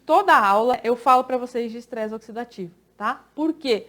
toda a aula eu falo para vocês de estresse oxidativo, tá? Por quê?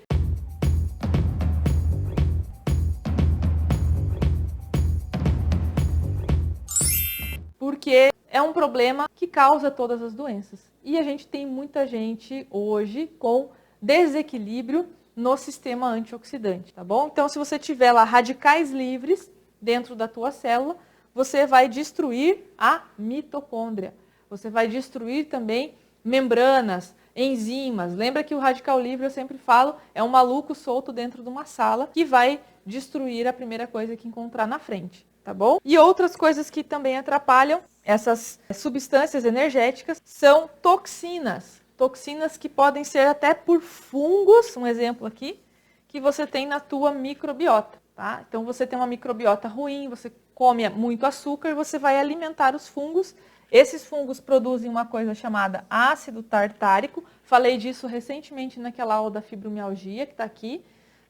Porque é um problema que causa todas as doenças. E a gente tem muita gente hoje com desequilíbrio no sistema antioxidante, tá bom? Então, se você tiver lá radicais livres dentro da tua célula, você vai destruir a mitocôndria. Você vai destruir também membranas, enzimas. Lembra que o radical livre, eu sempre falo, é um maluco solto dentro de uma sala que vai destruir a primeira coisa que encontrar na frente, tá bom? E outras coisas que também atrapalham essas substâncias energéticas são toxinas. Toxinas que podem ser até por fungos, um exemplo aqui, que você tem na tua microbiota, tá? Então você tem uma microbiota ruim, você come muito açúcar, você vai alimentar os fungos. Esses fungos produzem uma coisa chamada ácido tartárico. Falei disso recentemente naquela aula da fibromialgia que está aqui,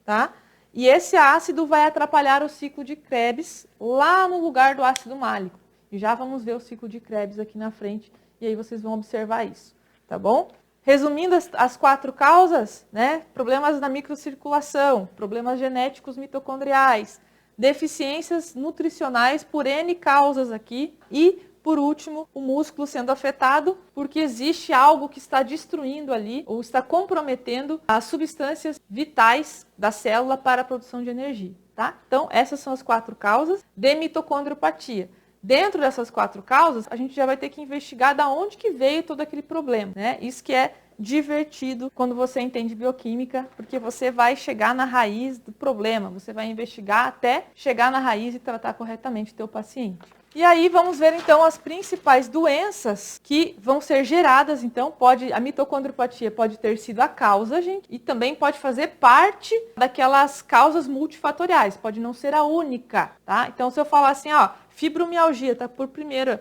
tá? E esse ácido vai atrapalhar o ciclo de Krebs lá no lugar do ácido málico. E já vamos ver o ciclo de Krebs aqui na frente e aí vocês vão observar isso, tá bom? Resumindo as 4 causas, né? Problemas na microcirculação, problemas genéticos mitocondriais, deficiências nutricionais por N causas aqui e, por último, o músculo sendo afetado porque existe algo que está destruindo ali ou está comprometendo as substâncias vitais da célula para a produção de energia, tá? Então, essas são as 4 causas de mitocondriopatia. Dentro dessas 4 causas, a gente já vai ter que investigar da onde que veio todo aquele problema, né? Isso que é divertido quando você entende bioquímica, porque você vai chegar na raiz do problema, você vai investigar até chegar na raiz e tratar corretamente o teu paciente. E aí vamos ver então as principais doenças que vão ser geradas, então a mitocondriopatia pode ter sido a causa, gente, e também pode fazer parte daquelas causas multifatoriais, pode não ser a única, tá? Então se eu falar assim, ó, fibromialgia tá por primeiro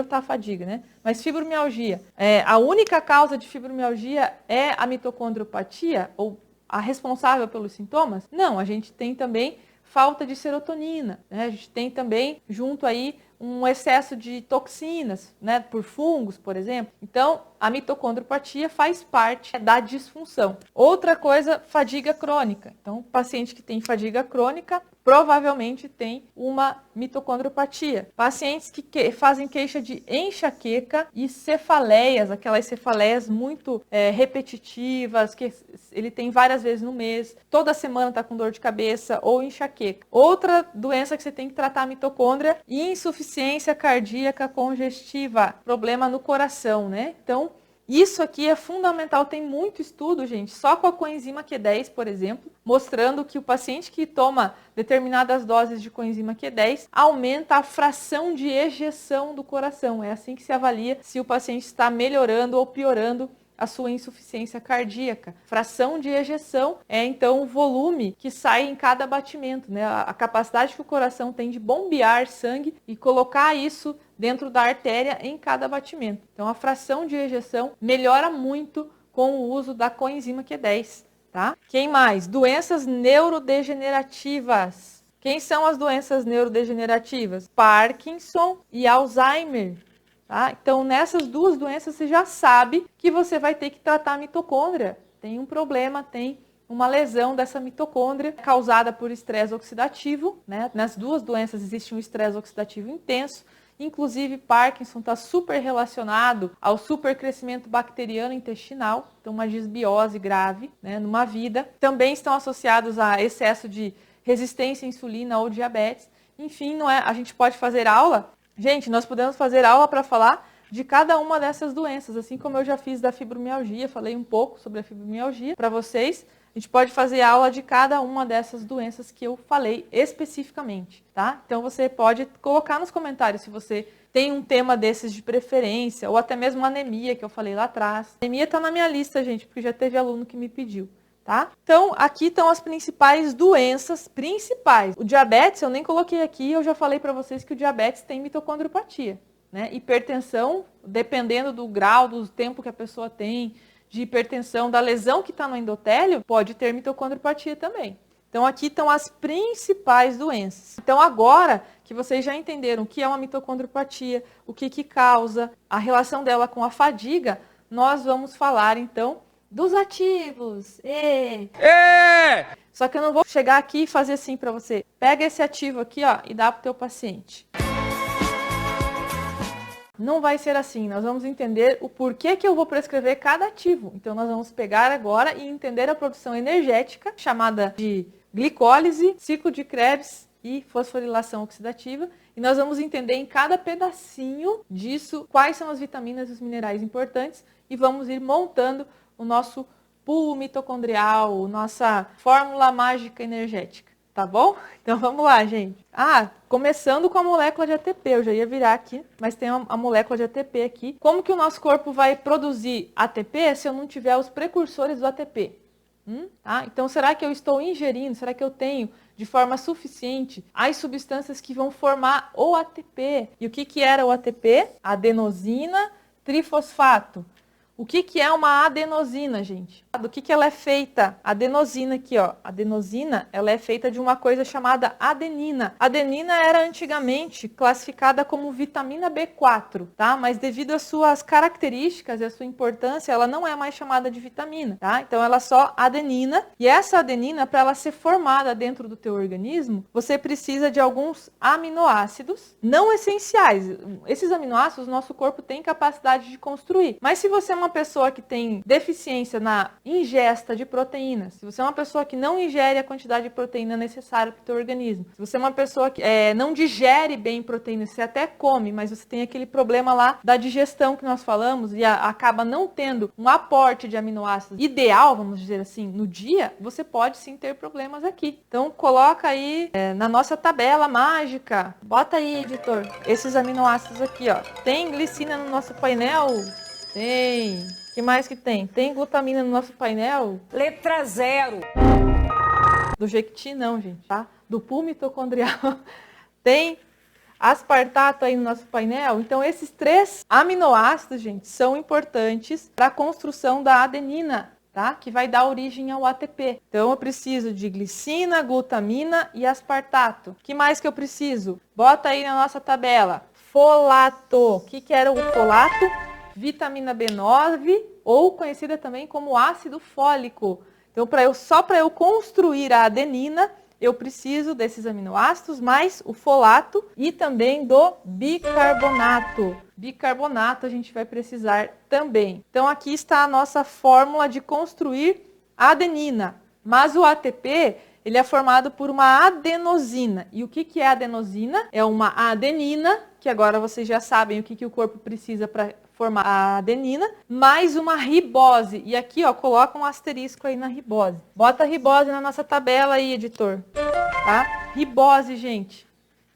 tá a fadiga, né? Mas fibromialgia, a única causa de fibromialgia é a mitocondriopatia ou a responsável pelos sintomas? Não, a gente tem também falta de serotonina, né? A gente tem também junto aí um excesso de toxinas, né, por fungos, por exemplo. Então, a mitocondriopatia faz parte da disfunção. Outra coisa, fadiga crônica. Então, o paciente que tem fadiga crônica provavelmente tem uma mitocondriopatia. Pacientes que fazem queixa de enxaqueca e cefaleias, aquelas cefaleias muito repetitivas, que ele tem várias vezes no mês, toda semana está com dor de cabeça ou enxaqueca. Outra doença que você tem que tratar a mitocôndria, insuficiência cardíaca congestiva, problema no coração, né? Então, isso aqui é fundamental, tem muito estudo, gente, só com a coenzima Q10, por exemplo, mostrando que o paciente que toma determinadas doses de coenzima Q10 aumenta a fração de ejeção do coração. É assim que se avalia se o paciente está melhorando ou piorando a sua insuficiência cardíaca. Fração de ejeção é então o volume que sai em cada batimento, né? A capacidade que o coração tem de bombear sangue e colocar isso dentro da artéria em cada batimento. Então a fração de ejeção melhora muito com o uso da coenzima Q10, tá? Quem mais? Doenças neurodegenerativas. Quem são as doenças neurodegenerativas? Parkinson e Alzheimer. Tá? Então, nessas 2 doenças, você já sabe que você vai ter que tratar a mitocôndria. Tem um problema, tem uma lesão dessa mitocôndria causada por estresse oxidativo, né? Nas 2 doenças existe um estresse oxidativo intenso. Inclusive, Parkinson está super relacionado ao supercrescimento bacteriano intestinal, então uma disbiose grave, né, numa vida. Também estão associados a excesso de resistência à insulina ou diabetes. Enfim, não é, a gente pode fazer aula. Gente, nós podemos fazer aula para falar de cada uma dessas doenças, assim como eu já fiz da fibromialgia, falei um pouco sobre a fibromialgia para vocês. A gente pode fazer aula de cada uma dessas doenças que eu falei especificamente, tá? Então você pode colocar nos comentários se você tem um tema desses de preferência, ou até mesmo anemia, que eu falei lá atrás. Anemia está na minha lista, gente, porque já teve aluno que me pediu. Tá? Então, aqui estão as principais doenças principais. O diabetes, eu nem coloquei aqui, eu já falei para vocês que o diabetes tem mitocondriopatia, né? Hipertensão, dependendo do grau, do tempo que a pessoa tem de hipertensão, da lesão que está no endotélio, pode ter mitocondriopatia também. Então, aqui estão as principais doenças. Então, agora que vocês já entenderam o que é uma mitocondriopatia, o que causa, a relação dela com a fadiga, nós vamos falar então dos ativos. Só que eu não vou chegar aqui e fazer assim para você. Pega esse ativo aqui, ó, e dá pro teu paciente. Não vai ser assim, nós vamos entender o porquê que eu vou prescrever cada ativo. Então nós vamos pegar agora e entender a produção energética, chamada de glicólise, ciclo de Krebs e fosforilação oxidativa. E nós vamos entender em cada pedacinho disso quais são as vitaminas e os minerais importantes e vamos ir montando o nosso pool mitocondrial, nossa fórmula mágica energética. Tá bom? Então vamos lá, gente. Começando com a molécula de ATP. Eu já ia virar aqui, mas tem a molécula de ATP aqui. Como que o nosso corpo vai produzir ATP se eu não tiver os precursores do ATP? Então será que eu estou ingerindo, será que eu tenho de forma suficiente as substâncias que vão formar o ATP? E o que era o ATP? Adenosina trifosfato. O que é uma adenosina, gente? Do que ela é feita? Adenosina aqui, ó. Adenosina, ela é feita de uma coisa chamada adenina. Adenina era antigamente classificada como vitamina B4, tá? Mas devido às suas características e à sua importância, ela não é mais chamada de vitamina, tá? Então ela é só adenina. E essa adenina, para ela ser formada dentro do teu organismo, você precisa de alguns aminoácidos não essenciais. Esses aminoácidos, o nosso corpo tem capacidade de construir. Mas se você é uma pessoa que tem deficiência na ingesta de proteínas, se você é uma pessoa que não ingere a quantidade de proteína necessária para o teu organismo, se você é uma pessoa que não digere bem proteínas, você até come, mas você tem aquele problema lá da digestão que nós falamos e acaba não tendo um aporte de aminoácidos ideal, vamos dizer assim, no dia, você pode sim ter problemas aqui. Então coloca aí na nossa tabela mágica, bota aí, editor, esses aminoácidos aqui, ó. Tem glicina no nosso painel? Tem. O que mais que tem? Tem glutamina no nosso painel? Letra 0. Do Jequiti não, gente, tá? Do pool mitocondrial. Tem aspartato aí no nosso painel. Então, esses 3 aminoácidos, gente, são importantes para a construção da adenina, tá? Que vai dar origem ao ATP. Então, eu preciso de glicina, glutamina e aspartato. O que mais que eu preciso? Bota aí na nossa tabela. Folato. O que era o folato? Vitamina B9, ou conhecida também como ácido fólico. Então, só para eu construir a adenina, eu preciso desses aminoácidos, mais o folato e também do bicarbonato. Bicarbonato a gente vai precisar também. Então, aqui está a nossa fórmula de construir a adenina. Mas o ATP, ele é formado por uma adenosina. E o que é adenosina? É uma adenina, que agora vocês já sabem o que o corpo precisa para formar a adenina, mais uma ribose. E aqui, ó, coloca um asterisco aí na ribose. Bota a ribose na nossa tabela aí, editor. Tá? Ribose, gente.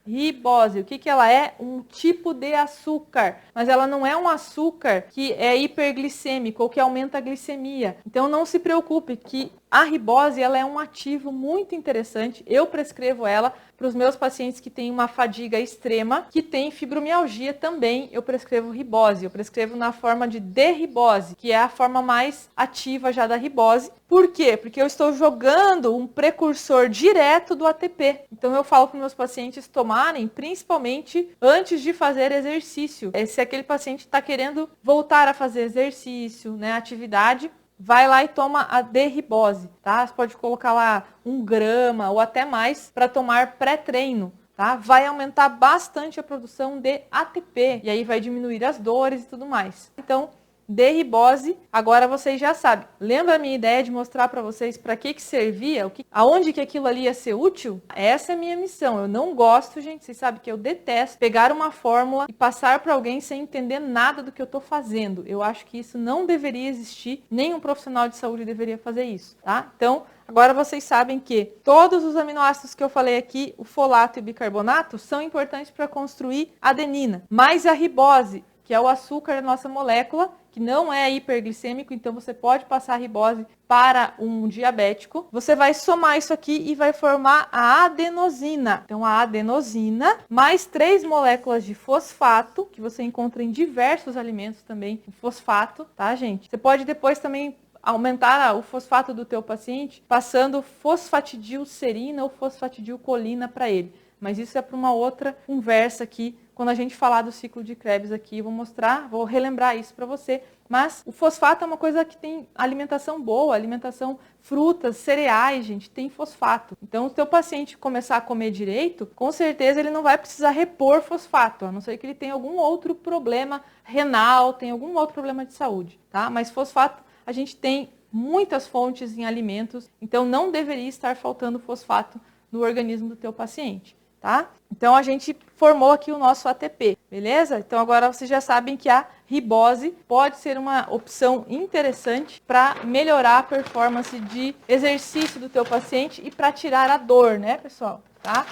Ribose, o que ela é? Um tipo de açúcar, mas ela não é um açúcar que é hiperglicêmico ou que aumenta a glicemia. Então não se preocupe que a ribose ela é um ativo muito interessante. Eu prescrevo ela para os meus pacientes que têm uma fadiga extrema, que tem fibromialgia também, eu prescrevo ribose. Eu prescrevo na forma de D-ribose, que é a forma mais ativa já da ribose. Por quê? Porque eu estou jogando um precursor direto do ATP. Então eu falo para meus pacientes tomarem, principalmente antes de fazer exercício. Se aquele paciente está querendo voltar a fazer exercício, né, atividade, vai lá e toma a D-ribose, tá? Você pode colocar lá 1 grama ou até mais para tomar pré-treino, tá? Vai aumentar bastante a produção de ATP e aí vai diminuir as dores e tudo mais. Então, D-ribose, agora vocês já sabem. Lembra a minha ideia de mostrar para vocês para que servia, aonde que aquilo ali ia ser útil? Essa é a minha missão. Eu não gosto, gente, vocês sabem que eu detesto pegar uma fórmula e passar para alguém sem entender nada do que eu estou fazendo. Eu acho que isso não deveria existir, nenhum profissional de saúde deveria fazer isso, tá? Então, agora vocês sabem que todos os aminoácidos que eu falei aqui, o folato e o bicarbonato, são importantes para construir adenina. Mas a ribose, que é o açúcar da nossa molécula, que não é hiperglicêmico, então você pode passar a ribose para um diabético. Você vai somar isso aqui e vai formar a adenosina. Então, a adenosina, mais 3 moléculas de fosfato, que você encontra em diversos alimentos também, o fosfato, tá, gente? Você pode depois também aumentar o fosfato do teu paciente, passando fosfatidilcerina ou fosfatidilcolina para ele. Mas isso é para uma outra conversa aqui quando a gente falar do ciclo de Krebs aqui, vou mostrar, vou relembrar isso para você. Mas o fosfato é uma coisa que tem alimentação boa, alimentação, frutas, cereais, gente, tem fosfato. Então, se o teu paciente começar a comer direito, com certeza ele não vai precisar repor fosfato, a não ser que ele tenha algum outro problema renal, tenha algum outro problema de saúde, tá? Mas fosfato, a gente tem muitas fontes em alimentos, então não deveria estar faltando fosfato no organismo do teu paciente, tá? Então a gente formou aqui o nosso ATP, beleza? Então agora vocês já sabem que a ribose pode ser uma opção interessante para melhorar a performance de exercício do teu paciente e para tirar a dor, né, pessoal? Tá?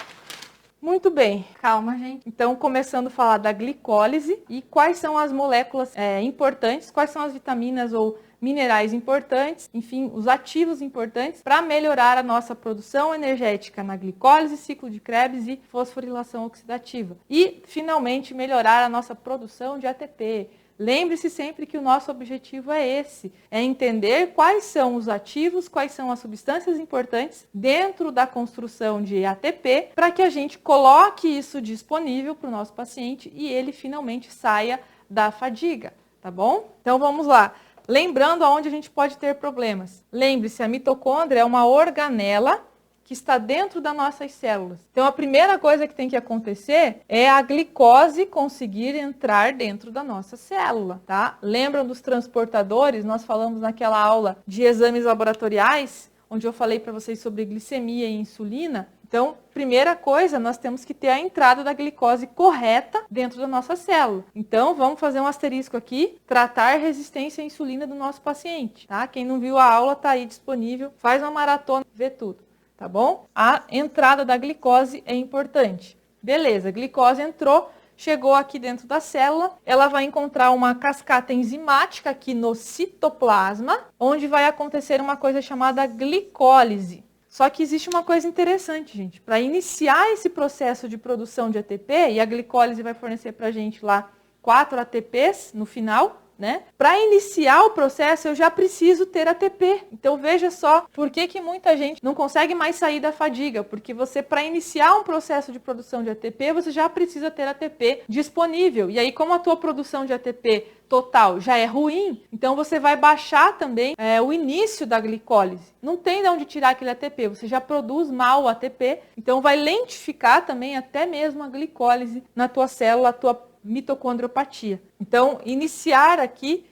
Muito bem, calma, gente. Então, começando a falar da glicólise e quais são as moléculas importantes, quais são as vitaminas ou minerais importantes, enfim, os ativos importantes para melhorar a nossa produção energética na glicólise, ciclo de Krebs e fosforilação oxidativa. E, finalmente, melhorar a nossa produção de ATP. Lembre-se sempre que o nosso objetivo é esse, é entender quais são os ativos, quais são as substâncias importantes dentro da construção de ATP, para que a gente coloque isso disponível para o nosso paciente e ele finalmente saia da fadiga, tá bom? Então vamos lá. Lembrando aonde a gente pode ter problemas. Lembre-se, a mitocôndria é uma organela que está dentro das nossas células. Então, a primeira coisa que tem que acontecer é a glicose conseguir entrar dentro da nossa célula, tá? Lembram dos transportadores? Nós falamos naquela aula de exames laboratoriais, onde eu falei para vocês sobre glicemia e insulina. Então, primeira coisa, nós temos que ter a entrada da glicose correta dentro da nossa célula. Então, vamos fazer um asterisco aqui, tratar resistência à insulina do nosso paciente, tá? Quem não viu a aula está aí disponível, faz uma maratona, vê tudo. Tá bom? A entrada da glicose é importante. Beleza, a glicose entrou, chegou aqui dentro da célula, ela vai encontrar uma cascata enzimática aqui no citoplasma, onde vai acontecer uma coisa chamada glicólise. Só que existe uma coisa interessante, gente. Para iniciar esse processo de produção de ATP, e a glicólise vai fornecer para a gente lá 4 ATPs no final, né? Para iniciar o processo, eu já preciso ter ATP. Então, veja só por que muita gente não consegue mais sair da fadiga. Porque você, para iniciar um processo de produção de ATP, você já precisa ter ATP disponível. E aí, como a tua produção de ATP total já é ruim, então você vai baixar também o início da glicólise. Não tem de onde tirar aquele ATP, você já produz mal o ATP, então vai lentificar também até mesmo a glicólise na tua célula, a tua mitocondriopatia. Então, iniciar aqui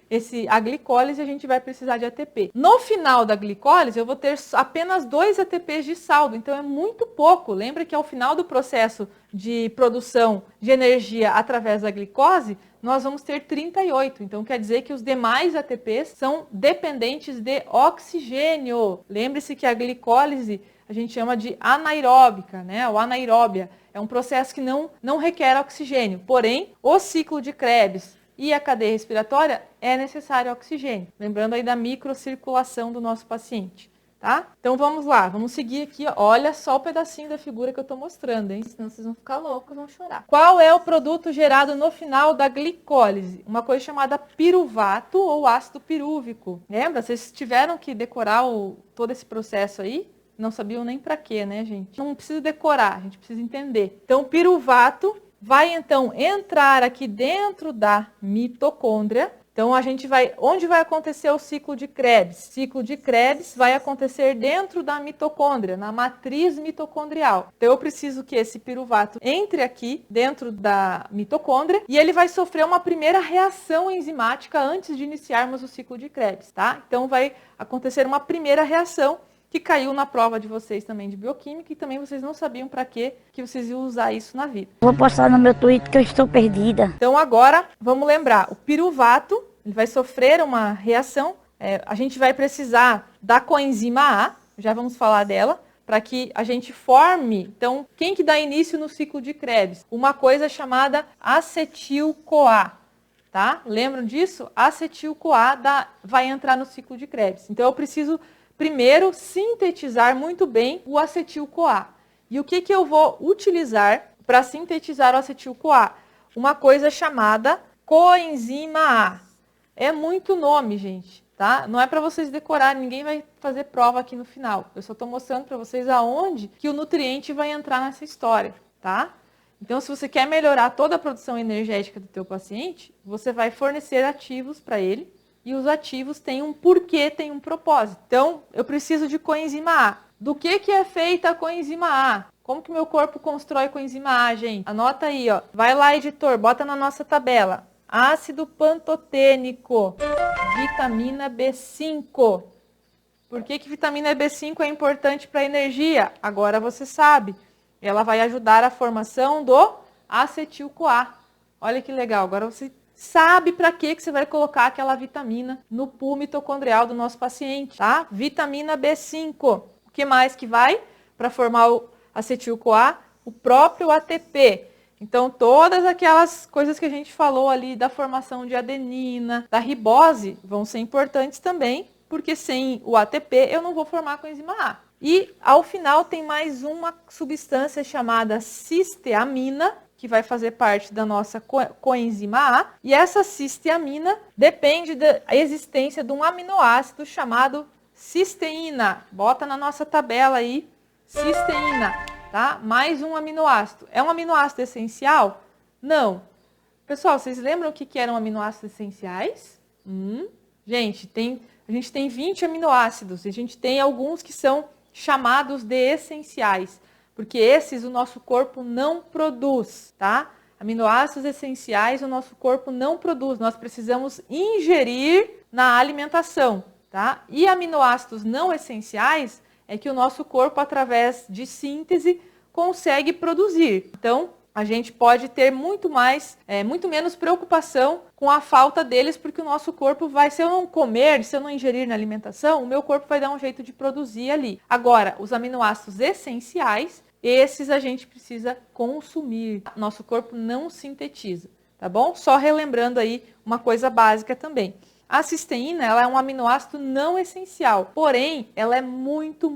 a glicólise, a gente vai precisar de ATP. No final da glicólise, eu vou ter apenas 2 ATPs de saldo, então é muito pouco. Lembra que ao final do processo de produção de energia através da glicose, nós vamos ter 38. Então, quer dizer que os demais ATPs são dependentes de oxigênio. Lembre-se que a glicólise a gente chama de anaeróbica, né? Ou anaeróbia. É um processo que não requer oxigênio. Porém, o ciclo de Krebs e a cadeia respiratória é necessário oxigênio. Lembrando aí da microcirculação do nosso paciente, tá? Então vamos lá, vamos seguir aqui. Olha só o pedacinho da figura que eu estou mostrando, hein? Senão vocês vão ficar loucos, vão chorar. Qual é o produto gerado no final da glicólise? Uma coisa chamada piruvato ou ácido pirúvico. Lembra? Vocês tiveram que decorar todo esse processo aí? Não sabiam nem para quê, né, gente? Não precisa decorar, a gente precisa entender. Então, o piruvato vai, então, entrar aqui dentro da mitocôndria. Então, a gente vai... Onde vai acontecer o ciclo de Krebs? Ciclo de Krebs vai acontecer dentro da mitocôndria, na matriz mitocondrial. Então, eu preciso que esse piruvato entre aqui dentro da mitocôndria e ele vai sofrer uma primeira reação enzimática antes de iniciarmos o ciclo de Krebs, tá? Então, vai acontecer uma primeira reação que caiu na prova de vocês também de bioquímica e também vocês não sabiam para que vocês iam usar isso na vida. Vou postar no meu Twitter que eu estou perdida. Então agora, vamos lembrar, o piruvato ele vai sofrer uma reação, a gente vai precisar da coenzima A, já vamos falar dela, para que a gente forme, então, quem que dá início no ciclo de Krebs? Uma coisa chamada acetil-CoA. Tá? Lembram disso? Acetil-CoA vai entrar no ciclo de Krebs. Então eu preciso primeiro sintetizar muito bem o acetil-CoA. E o que eu vou utilizar para sintetizar o acetil-CoA? Uma coisa chamada coenzima A. É muito nome, gente, tá? Não é para vocês decorarem, ninguém vai fazer prova aqui no final. Eu só estou mostrando para vocês aonde que o nutriente vai entrar nessa história, tá? Então, se você quer melhorar toda a produção energética do teu paciente, você vai fornecer ativos para ele, e os ativos têm um porquê, têm um propósito. Então, eu preciso de coenzima A. Do que é feita a coenzima A? Como que meu corpo constrói coenzima A, gente? Anota aí, ó. Vai lá, editor, bota na nossa tabela. Ácido pantotênico, vitamina B5. Por que vitamina B5 é importante para a energia? Agora você sabe. Ela vai ajudar a formação do acetil-CoA. Olha que legal. Agora você sabe para que você vai colocar aquela vitamina no pool mitocondrial do nosso paciente, tá? Vitamina B5. O que mais que vai para formar o acetil-CoA? O próprio ATP. Então, todas aquelas coisas que a gente falou ali da formação de adenina, da ribose, vão ser importantes também, porque sem o ATP eu não vou formar coenzima A. E, ao final, tem mais uma substância chamada cisteamina, que vai fazer parte da nossa coenzima A. E essa cisteamina depende da existência de um aminoácido chamado cisteína. Bota na nossa tabela aí, cisteína, tá? Mais um aminoácido. É um aminoácido essencial? Não. Pessoal, vocês lembram o que eram aminoácidos essenciais? Gente, a gente tem 20 aminoácidos. E a gente tem alguns que são chamados de essenciais. Porque esses o nosso corpo não produz, tá? Aminoácidos essenciais o nosso corpo não produz. Nós precisamos ingerir na alimentação, tá? E aminoácidos não essenciais é que o nosso corpo, através de síntese, consegue produzir. Então, a gente pode ter muito menos preocupação com a falta deles, porque o nosso corpo vai, se eu não comer, se eu não ingerir na alimentação, o meu corpo vai dar um jeito de produzir ali. Agora, os aminoácidos essenciais, esses a gente precisa consumir. Nosso corpo não sintetiza, tá bom? Só relembrando aí uma coisa básica também. A cisteína, ela é um aminoácido não essencial, porém, ela é muito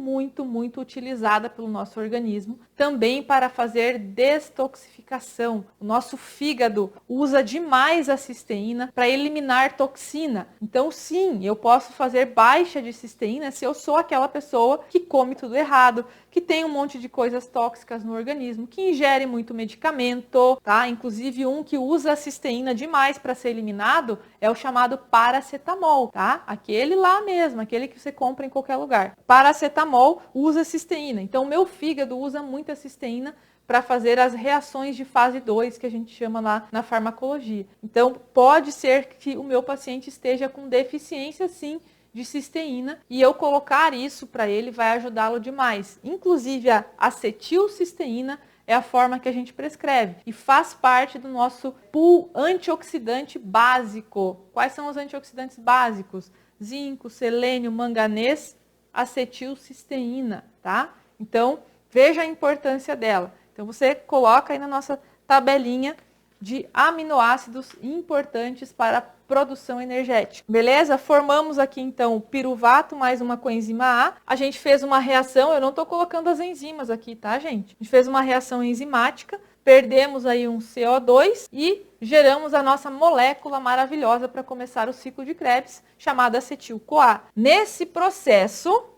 utilizada pelo nosso organismo, também para fazer destoxificação. O nosso fígado usa demais a cisteína para eliminar toxina. Então, sim, eu posso fazer baixa de cisteína se eu sou aquela pessoa que come tudo errado, que tem um monte de coisas tóxicas no organismo, que ingere muito medicamento, tá? Inclusive, um que usa a cisteína demais para ser eliminado é o chamado paracetamol, tá? Aquele lá mesmo, aquele que você compra em qualquer lugar. Paracetamol usa cisteína. Então, o meu fígado usa muita cisteína para fazer as reações de fase 2, que a gente chama lá na farmacologia. Então, pode ser que o meu paciente esteja com deficiência, sim, de cisteína, e eu colocar isso para ele vai ajudá-lo demais. Inclusive, a acetilcisteína é a forma que a gente prescreve e faz parte do nosso pool antioxidante básico. Quais são os antioxidantes básicos? Zinco, selênio, manganês, acetilcisteína, tá? Então, veja a importância dela. Então, você coloca aí na nossa tabelinha de aminoácidos importantes para a produção energética. Beleza? Formamos aqui, então, o piruvato mais uma coenzima A. A gente fez uma reação, eu não estou colocando as enzimas aqui, tá, gente? A gente fez uma reação enzimática, perdemos aí um CO2 e geramos a nossa molécula maravilhosa para começar o ciclo de Krebs, chamada acetil-CoA. Nesse processo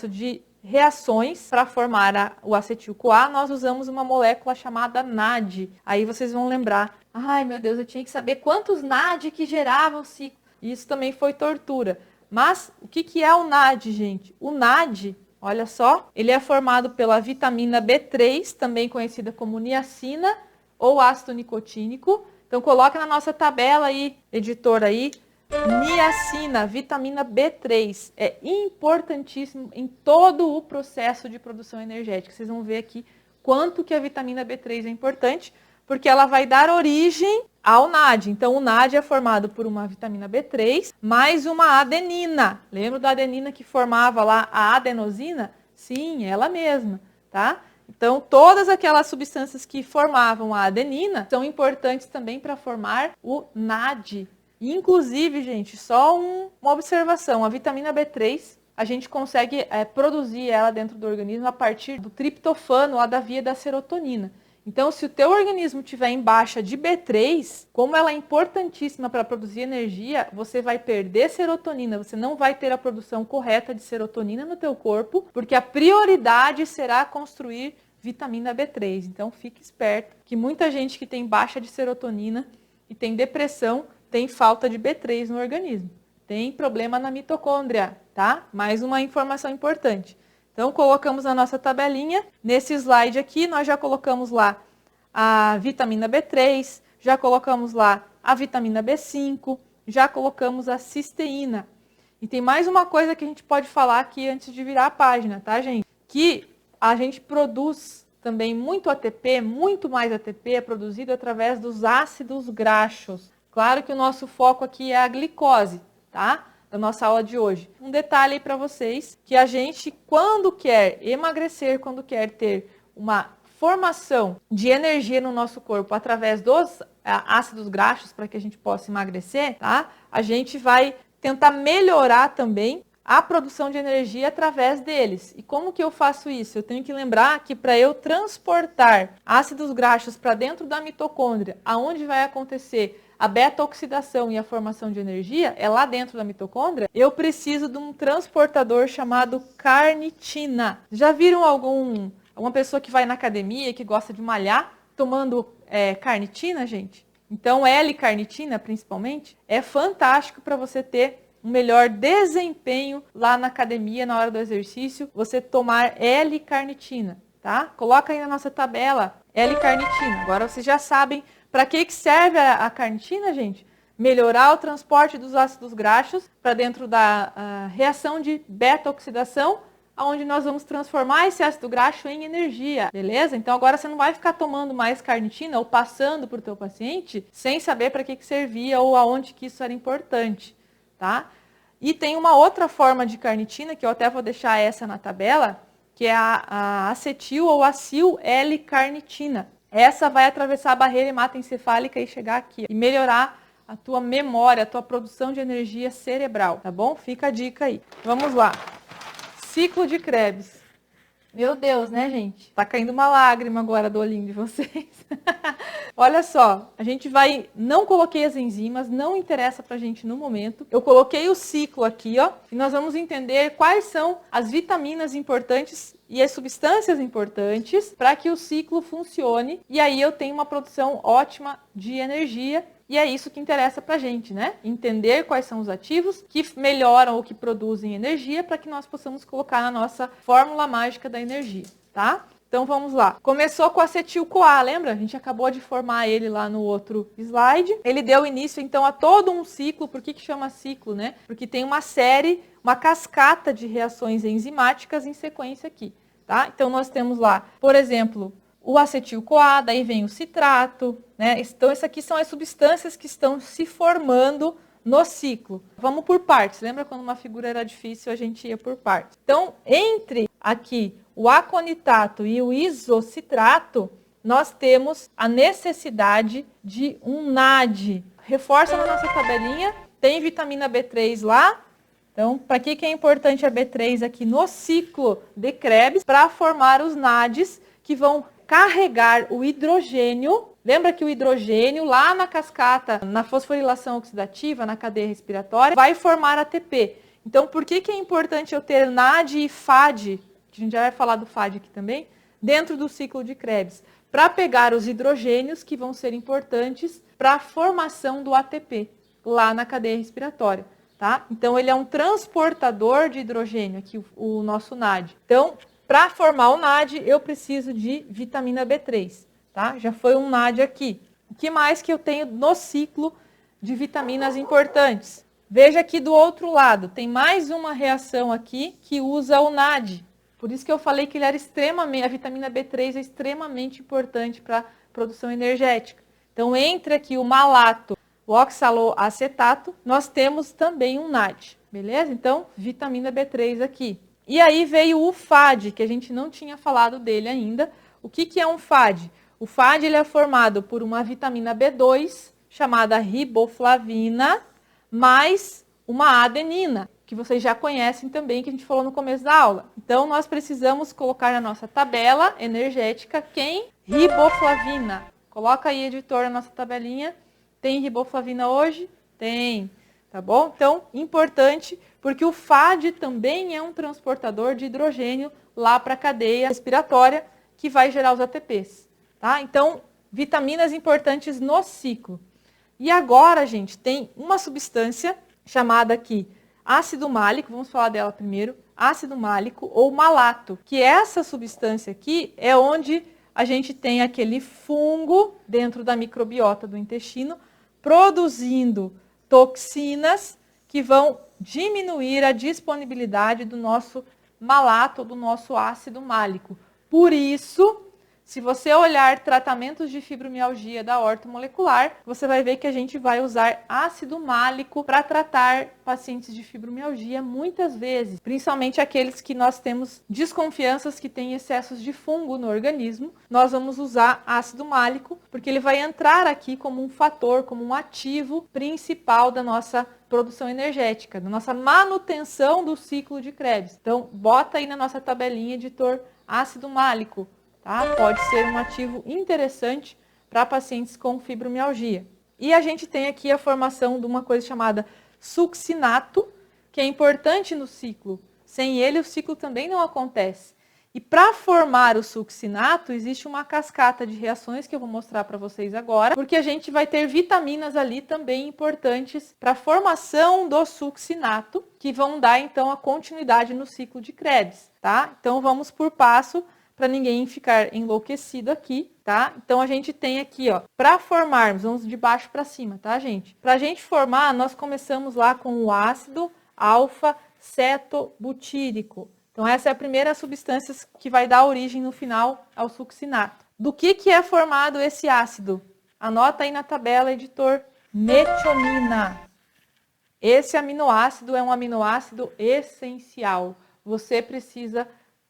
de reações para formar o acetil-CoA, nós usamos uma molécula chamada NAD. Aí vocês vão lembrar, ai meu Deus, eu tinha que saber quantos NAD que geravam o ciclo. Isso também foi tortura. Mas o que é o NAD, gente? O NAD, olha só, ele é formado pela vitamina B3, também conhecida como niacina ou ácido nicotínico. Então coloca na nossa tabela aí, editor aí, niacina, vitamina B3, é importantíssimo em todo o processo de produção energética. Vocês vão ver aqui quanto que a vitamina B3 é importante, porque ela vai dar origem ao NAD. Então, o NAD é formado por uma vitamina B3 mais uma adenina. Lembra da adenina que formava lá a adenosina? Sim, ela mesma, tá? Então, todas aquelas substâncias que formavam a adenina são importantes também para formar o NAD. Inclusive, gente, só uma observação, a vitamina B3, a gente consegue produzir ela dentro do organismo a partir do triptofano, lá da via da serotonina. Então, se o teu organismo tiver em baixa de B3, como ela é importantíssima para produzir energia, você vai perder serotonina, você não vai ter a produção correta de serotonina no teu corpo, porque a prioridade será construir vitamina B3. Então fique esperto, que muita gente que tem baixa de serotonina e tem depressão tem falta de B3 no organismo. Tem problema na mitocôndria, tá? Mais uma informação importante. Então colocamos na nossa tabelinha, nesse slide aqui nós já colocamos lá a vitamina B3, já colocamos lá a vitamina B5, já colocamos a cisteína. E tem mais uma coisa que a gente pode falar aqui antes de virar a página, tá, gente? Que a gente produz também muito ATP, muito mais ATP é produzido através dos ácidos graxos. Claro que o nosso foco aqui é a glicose, tá? Da nossa aula de hoje. Um detalhe aí para vocês, que a gente, quando quer emagrecer, quando quer ter uma formação de energia no nosso corpo através dos ácidos graxos para que a gente possa emagrecer, tá? A gente vai tentar melhorar também a produção de energia através deles. E como que eu faço isso? Eu tenho que lembrar que para eu transportar ácidos graxos para dentro da mitocôndria, aonde vai acontecer a beta-oxidação e a formação de energia, é lá dentro da mitocôndria, eu preciso de um transportador chamado carnitina. Já viram alguma pessoa que vai na academia, que gosta de malhar, tomando carnitina, gente? Então, L-carnitina, principalmente, é fantástico para você ter um melhor desempenho lá na academia, na hora do exercício, você tomar L-carnitina, tá? Coloca aí na nossa tabela L-carnitina. Agora vocês já sabem para que serve a carnitina, gente? Melhorar o transporte dos ácidos graxos para dentro da reação de beta-oxidação, onde nós vamos transformar esse ácido graxo em energia, beleza? Então agora você não vai ficar tomando mais carnitina ou passando para o teu paciente sem saber para que servia ou aonde que isso era importante, tá? E tem uma outra forma de carnitina, que eu até vou deixar essa na tabela, que é a acetil ou acil L-carnitina. Essa vai atravessar a barreira hematoencefálica e chegar aqui e melhorar a tua memória, a tua produção de energia cerebral, tá bom? Fica a dica aí. Vamos lá. Ciclo de Krebs. Meu Deus, né, gente? Tá caindo uma lágrima agora do olhinho de vocês. Olha só, a gente vai... Não coloquei as enzimas, não interessa pra gente no momento. Eu coloquei o ciclo aqui, ó, e nós vamos entender quais são as vitaminas importantes e as substâncias importantes para que o ciclo funcione. E aí eu tenho uma produção ótima de energia. E é isso que interessa pra gente, né? Entender quais são os ativos que melhoram ou que produzem energia para que nós possamos colocar na nossa fórmula mágica da energia, tá? Então vamos lá. Começou com acetil-CoA, lembra? A gente acabou de formar ele lá no outro slide. Ele deu início então a todo um ciclo. Por que chama ciclo, né? Porque tem uma série, uma cascata de reações enzimáticas em sequência aqui, tá? Então nós temos lá, por exemplo, o acetil-CoA, daí vem o citrato, né? Então, essas aqui são as substâncias que estão se formando no ciclo. Vamos por partes. Lembra quando uma figura era difícil, a gente ia por partes. Então, entre aqui o aconitato e o isocitrato, nós temos a necessidade de um NAD. Reforça na nossa tabelinha, tem vitamina B3 lá. Então, para que é importante a B3 aqui no ciclo de Krebs? Para formar os NADs que vão carregar o hidrogênio. Lembra que o hidrogênio lá na cascata, na fosforilação oxidativa, na cadeia respiratória, vai formar ATP. Então, por que é importante eu ter NAD e FAD, que a gente já vai falar do FAD aqui também, dentro do ciclo de Krebs? Para pegar os hidrogênios que vão ser importantes para a formação do ATP, lá na cadeia respiratória. Tá? Então, ele é um transportador de hidrogênio, aqui o nosso NAD. Então, para formar o NAD, eu preciso de vitamina B3, tá? Já foi um NAD aqui. O que mais que eu tenho no ciclo de vitaminas importantes? Veja aqui do outro lado, tem mais uma reação aqui que usa o NAD. Por isso que eu falei que ele era extremamente, a vitamina B3 é extremamente importante para a produção energética. Então, entre aqui o malato, o oxaloacetato, nós temos também um NAD, beleza? Então, vitamina B3 aqui. E aí veio o FAD, que a gente não tinha falado dele ainda. O que é um FAD? O FAD ele é formado por uma vitamina B2, chamada riboflavina, mais uma adenina, que vocês já conhecem também, que a gente falou no começo da aula. Então, nós precisamos colocar na nossa tabela energética quem? Riboflavina. Coloca aí, editor, na nossa tabelinha. Tem riboflavina hoje? Tem. Tá bom? Então, importante, porque o FAD também é um transportador de hidrogênio lá para a cadeia respiratória que vai gerar os ATPs, tá? Então, vitaminas importantes no ciclo. E agora, gente, tem uma substância chamada aqui ácido málico, vamos falar dela primeiro, ácido málico ou malato, que essa substância aqui é onde a gente tem aquele fungo dentro da microbiota do intestino produzindo toxinas que vão diminuir a disponibilidade do nosso malato, do nosso ácido málico. Por isso, se você olhar tratamentos de fibromialgia da ortomolecular, você vai ver que a gente vai usar ácido málico para tratar pacientes de fibromialgia muitas vezes, principalmente aqueles que nós temos desconfianças que têm excessos de fungo no organismo. Nós vamos usar ácido málico porque ele vai entrar aqui como um fator, como um ativo principal da nossa produção energética, da nossa manutenção do ciclo de Krebs. Então, bota aí na nossa tabelinha, editor, ácido málico. Tá? Pode ser um ativo interessante para pacientes com fibromialgia. E a gente tem aqui a formação de uma coisa chamada succinato, que é importante no ciclo. Sem ele, o ciclo também não acontece. E para formar o succinato, existe uma cascata de reações que eu vou mostrar para vocês agora, porque a gente vai ter vitaminas ali também importantes para a formação do succinato, que vão dar então a continuidade no ciclo de Krebs, tá? Então vamos por passo, para ninguém ficar enlouquecido aqui, tá? Então a gente tem aqui, ó, para formarmos, vamos de baixo para cima, tá, gente? Para a gente formar, nós começamos lá com o ácido alfa-cetobutírico. Então essa é a primeira substância que vai dar origem no final ao succinato. Do que é formado esse ácido? Anota aí na tabela, editor, metionina. Esse aminoácido é um aminoácido essencial. Você precisa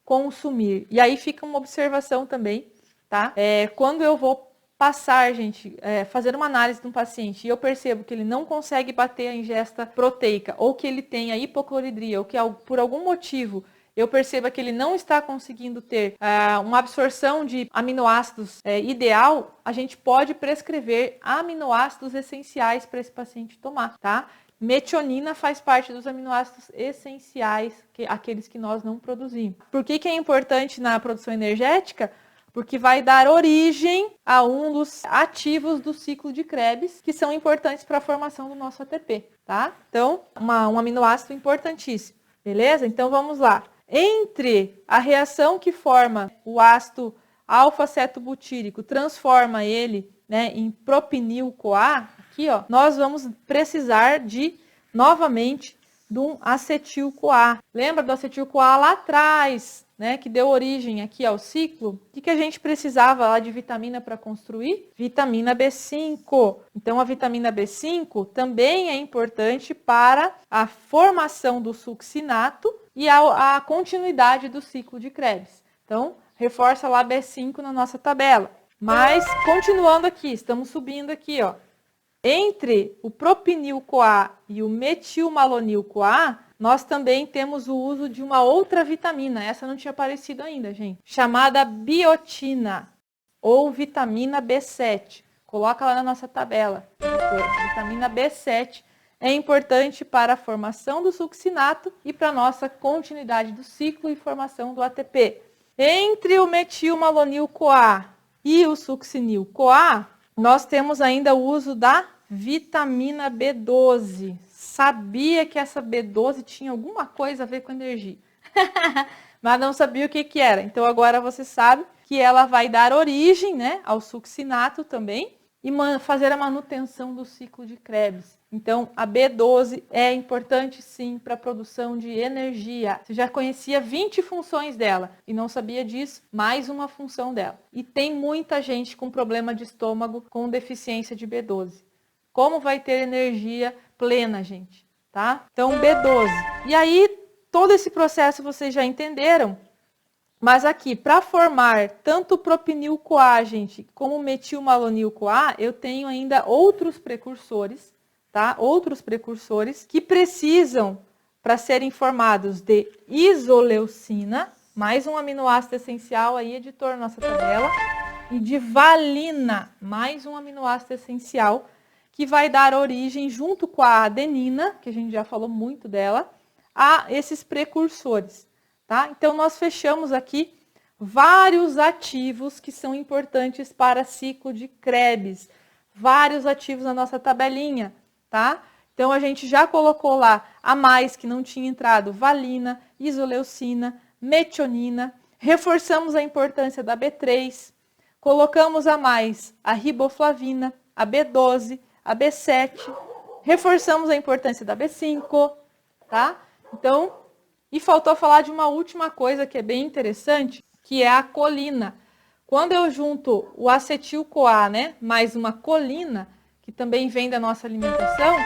consumir. E aí fica uma observação também, tá? Quando eu vou passar, gente, fazer uma análise de um paciente e eu percebo que ele não consegue bater a ingesta proteica, ou que ele tenha hipocloridria, ou que por algum motivo eu perceba que ele não está conseguindo ter uma absorção de aminoácidos ideal, a gente pode prescrever aminoácidos essenciais para esse paciente tomar, tá? Metionina faz parte dos aminoácidos essenciais, aqueles que nós não produzimos. Por que é importante na produção energética? Porque vai dar origem a um dos ativos do ciclo de Krebs, que são importantes para a formação do nosso ATP, tá? Então, um aminoácido importantíssimo, beleza? Então, vamos lá. Entre a reação que forma o ácido alfa-cetobutírico, transforma ele, né, em propinil-CoA, aqui, ó, nós vamos precisar novamente, de um acetil-CoA. Lembra do acetil-CoA lá atrás, né, que deu origem aqui ao ciclo? O que a gente precisava lá de vitamina para construir? Vitamina B5. Então, a vitamina B5 também é importante para a formação do succinato e a continuidade do ciclo de Krebs. Então, reforça lá B5 na nossa tabela. Mas, continuando aqui, estamos subindo aqui, ó. Entre o propinil-CoA e o metilmalonil-CoA, nós também temos o uso de uma outra vitamina. Essa não tinha aparecido ainda, gente. Chamada biotina ou vitamina B7. Coloca lá na nossa tabela. Vitamina B7 é importante para a formação do succinato e para a nossa continuidade do ciclo e formação do ATP. Entre o metilmalonil-CoA e o succinil-CoA, nós temos ainda o uso da vitamina B12. Sabia que essa B12 tinha alguma coisa a ver com energia, mas não sabia o que era. Então agora você sabe que ela vai dar origem, né, ao succinato também e fazer a manutenção do ciclo de Krebs. Então a B12 é importante sim para a produção de energia. Você já conhecia 20 funções dela e não sabia disso? Mais uma função dela. E tem muita gente com problema de estômago com deficiência de B12. Como vai ter energia plena, gente? Tá? Então B12. E aí todo esse processo vocês já entenderam. Mas aqui, para formar tanto o propinil-CoA, gente, como o metilmalonil-CoA, eu tenho ainda outros precursores, tá? Outros precursores que precisam, para serem formados, de isoleucina, mais um aminoácido essencial aí, editor, nossa tabela, e de valina, mais um aminoácido essencial, que vai dar origem, junto com a adenina, que a gente já falou muito dela, a esses precursores. Tá? Então, nós fechamos aqui vários ativos que são importantes para ciclo de Krebs. Vários ativos na nossa tabelinha, tá? Então, a gente já colocou lá a mais que não tinha entrado, valina, isoleucina, metionina. Reforçamos a importância da B3. Colocamos a mais a riboflavina, a B12, a B7. Reforçamos a importância da B5, tá? Então, e faltou falar de uma última coisa que é bem interessante, que é a colina. Quando eu junto o acetil-CoA, né, mais uma colina, que também vem da nossa alimentação,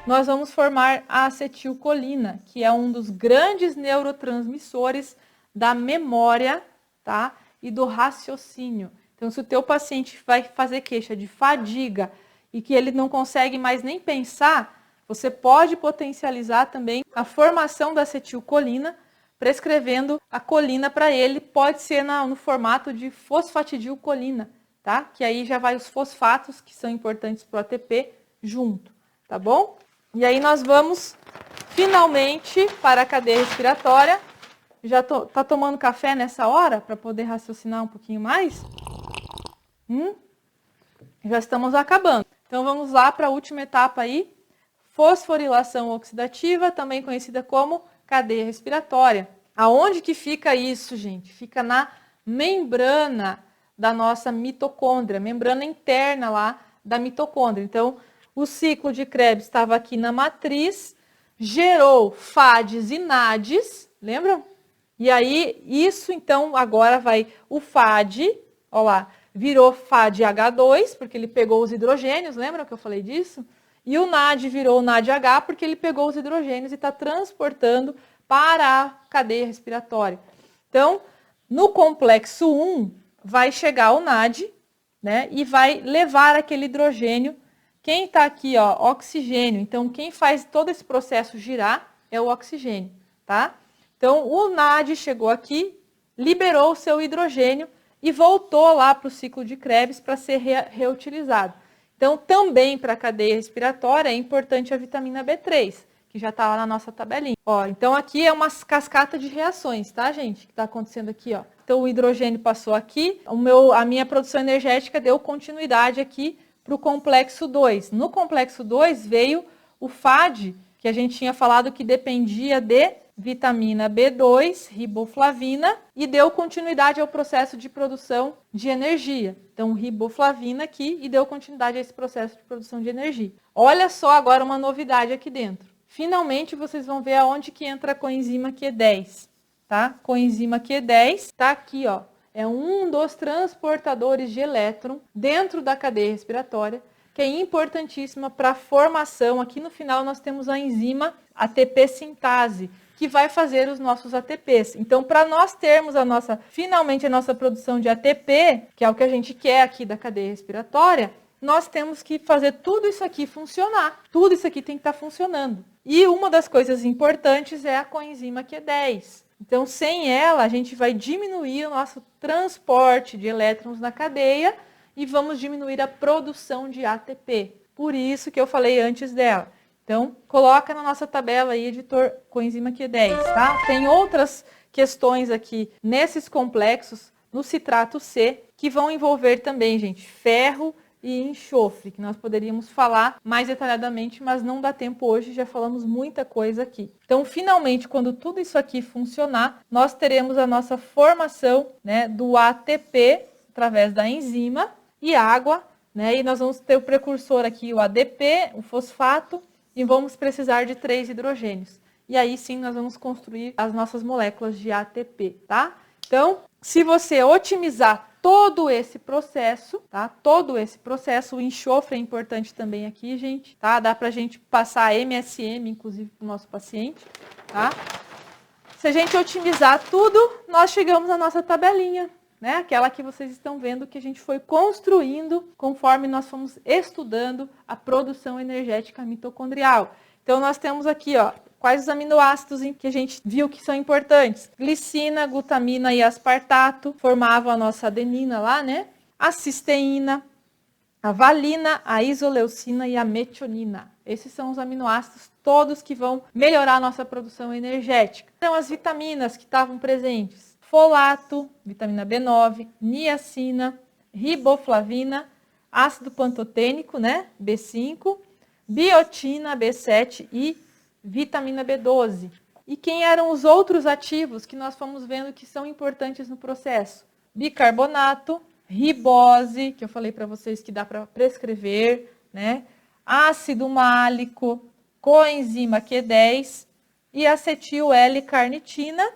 nós vamos formar a acetilcolina, que é um dos grandes neurotransmissores da memória, tá, e do raciocínio. Então, se o teu paciente vai fazer queixa de fadiga e que ele não consegue mais nem pensar, você pode potencializar também a formação da acetilcolina, prescrevendo a colina para ele, pode ser no formato de fosfatidilcolina, tá? Que aí já vai os fosfatos, que são importantes para o ATP, junto, tá bom? E aí nós vamos, finalmente, para a cadeia respiratória. Já tá tomando café nessa hora, para poder raciocinar um pouquinho mais? Já estamos acabando. Então vamos lá para a última etapa aí, fosforilação oxidativa, também conhecida como cadeia respiratória. Aonde que fica isso, gente? Fica na membrana da nossa mitocôndria, membrana interna lá da mitocôndria. Então, o ciclo de Krebs estava aqui na matriz, gerou FADs e NADs, lembram? E aí, isso então, agora vai o FAD, ó lá, virou FADH2, porque ele pegou os hidrogênios, lembram que eu falei disso? E o NAD virou o NADH porque ele pegou os hidrogênios e está transportando para a cadeia respiratória. Então, no complexo 1, vai chegar o NAD, né? E vai levar aquele hidrogênio. Quem está aqui, ó, oxigênio. Então, quem faz todo esse processo girar é o oxigênio, tá? Então, o NAD chegou aqui, liberou o seu hidrogênio e voltou lá para o ciclo de Krebs para ser reutilizado. Então, também para a cadeia respiratória é importante a vitamina B3, que já está lá na nossa tabelinha. Ó, então, aqui é uma cascata de reações, tá, gente? Que está acontecendo aqui, ó. Então, o hidrogênio passou aqui, a minha produção energética deu continuidade aqui para o complexo 2. No complexo 2 veio o FAD, que a gente tinha falado que dependia de vitamina B2, riboflavina, e deu continuidade ao processo de produção de energia. Então, riboflavina aqui e deu continuidade a esse processo de produção de energia. Olha só agora uma novidade aqui dentro. Finalmente, vocês vão ver aonde que entra a coenzima Q10, tá? Coenzima Q10 tá aqui, ó. É um dos transportadores de elétron dentro da cadeia respiratória, que é importantíssima para a formação. Aqui no final nós temos a enzima ATP sintase, que vai fazer os nossos ATPs. Então, para nós termos finalmente a nossa produção de ATP, que é o que a gente quer aqui da cadeia respiratória, nós temos que fazer tudo isso aqui funcionar. Tudo isso aqui tem que estar funcionando. E uma das coisas importantes é a coenzima Q10. Então, sem ela, a gente vai diminuir o nosso transporte de elétrons na cadeia e vamos diminuir a produção de ATP. Por isso que eu falei antes dela. Então, coloca na nossa tabela aí, editor, coenzima Q10, tá? Tem outras questões aqui nesses complexos, no citrato C, que vão envolver também, gente, ferro e enxofre, que nós poderíamos falar mais detalhadamente, mas não dá tempo hoje, já falamos muita coisa aqui. Então, finalmente, quando tudo isso aqui funcionar, nós teremos a nossa formação, né, do ATP através da enzima e água, né? E nós vamos ter o precursor aqui, o ADP, o fosfato, e vamos precisar de 3 hidrogênios. E aí sim nós vamos construir as nossas moléculas de ATP, tá? Então, se você otimizar todo esse processo, tá? Todo esse processo, o enxofre é importante também aqui, gente, tá? Dá pra gente passar MSM, inclusive, pro nosso paciente, tá? Se a gente otimizar tudo, nós chegamos à nossa tabelinha, né? Aquela que vocês estão vendo que a gente foi construindo conforme nós fomos estudando a produção energética mitocondrial. Então, nós temos aqui, ó, quais os aminoácidos que a gente viu que são importantes. Glicina, glutamina e aspartato formavam a nossa adenina lá, né? A cisteína, a valina, a isoleucina e a metionina. Esses são os aminoácidos todos que vão melhorar a nossa produção energética. Então, as vitaminas que estavam presentes. folato, vitamina B9, niacina, riboflavina, ácido pantotênico, né, B5, biotina, B7 e vitamina B12. E quem eram os outros ativos que nós fomos vendo que são importantes no processo? Bicarbonato, ribose, que eu falei para vocês que dá para prescrever, né? Ácido málico, coenzima Q10 e acetil L-carnitina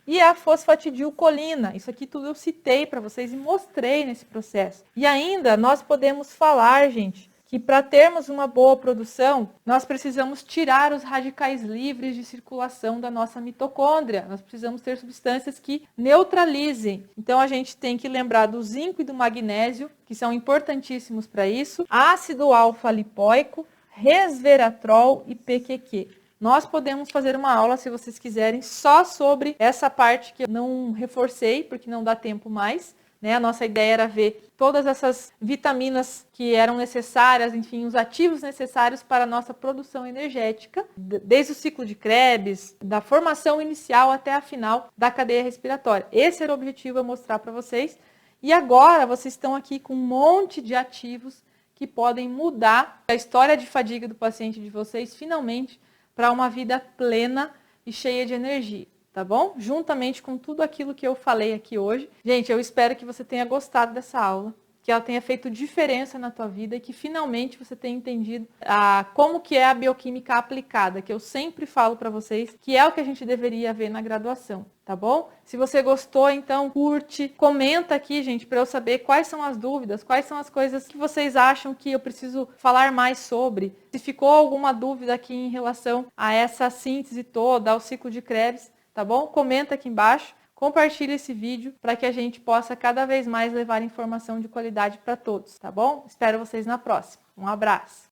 e a fosfatidilcolina. Isso aqui tudo eu citei para vocês e mostrei nesse processo. E ainda nós podemos falar, gente, que para termos uma boa produção, nós precisamos tirar os radicais livres de circulação da nossa mitocôndria. Nós precisamos ter substâncias que neutralizem. Então, a gente tem que lembrar do zinco e do magnésio, que são importantíssimos para isso. Ácido alfa-lipoico, resveratrol e PQQ. Nós podemos fazer uma aula, se vocês quiserem, só sobre essa parte que eu não reforcei, porque não dá tempo mais. Né? A nossa ideia era ver todas essas vitaminas que eram necessárias, enfim, os ativos necessários para a nossa produção energética, desde o ciclo de Krebs, da formação inicial até a final da cadeia respiratória. Esse era o objetivo, eu mostrar para vocês. E agora vocês estão aqui com um monte de ativos que podem mudar a história de fadiga do paciente de vocês, finalmente, para uma vida plena e cheia de energia. Tá bom? Juntamente com tudo aquilo que eu falei aqui hoje. Gente, eu espero que você tenha gostado dessa aula, que ela tenha feito diferença na tua vida e que finalmente você tenha entendido como que é a bioquímica aplicada, que eu sempre falo para vocês, que é o que a gente deveria ver na graduação, tá bom? Se você gostou, então curte, comenta aqui, gente, para eu saber quais são as dúvidas, quais são as coisas que vocês acham que eu preciso falar mais sobre. Se ficou alguma dúvida aqui em relação a essa síntese toda, ao ciclo de Krebs, tá bom? Comenta aqui embaixo, compartilha esse vídeo para que a gente possa cada vez mais levar informação de qualidade para todos, tá bom? Espero vocês na próxima. Um abraço!